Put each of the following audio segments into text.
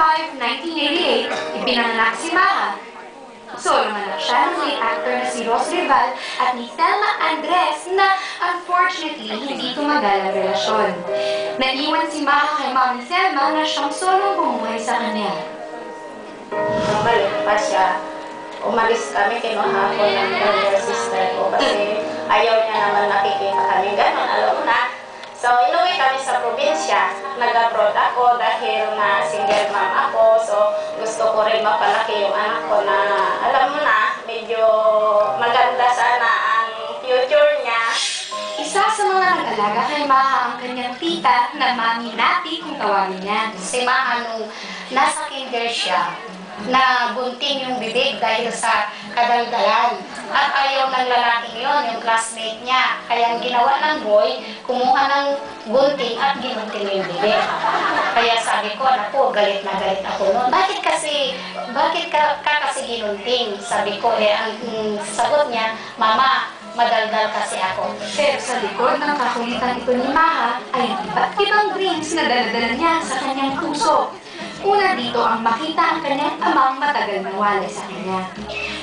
5, 1988, ipinanganak si Maha. Solo anak siya ng late actor na si Ross Rival at ni Thelma Andres na unfortunately hindi tumagal ang relasyon. Naiwan si Maha kay Mami Thelma na siyang solong bumuhay sa kanya. Bumalik pa siya. Umalis kami, kinuha ko ng elder sister ko kasi ayaw niya naman nakikita kami gano'n, alam mo na. So, inuwi kami sa probinsya. Nag-abroad ako dahil na single mom ako. So, gusto ko rin mapalaki yung anak ko na, alam mo na, medyo maganda sana ang future niya. Isa sa mga nag-alaga kay Maha ang kanyang tita na Mami Nati kung tawagin niya. Si Maha nung nasa kinder siya, na bunting yung bibig dahil sa kadaldalan. At ayaw ng lalaking yon, yung classmate niya. Kaya ang ginawa ng boy, kumuha ng gunting at ginunting yung bibig. Kaya sabi ko, naku, galit na galit ako noon. Bakit ka kasi ginunting? Sabi ko, ang sagot niya, Mama, madaldal kasi ako. Pero sa likod ng kakulitan ito ni Maha ay iba't ibang dreams na daladala niya sa kanyang puso. Una dito ang makita ang kanyang amang matagal nang walay sa kanya.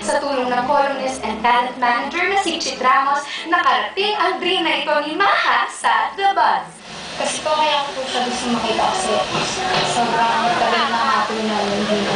Sa tulong ng columnist and talent manager na si Chit Ramos, nakarating ang dream na ito ni Maha sa The Buzz. Kasi kaya ko siya gusto makita kasi sobrang tagal na hapon na hindi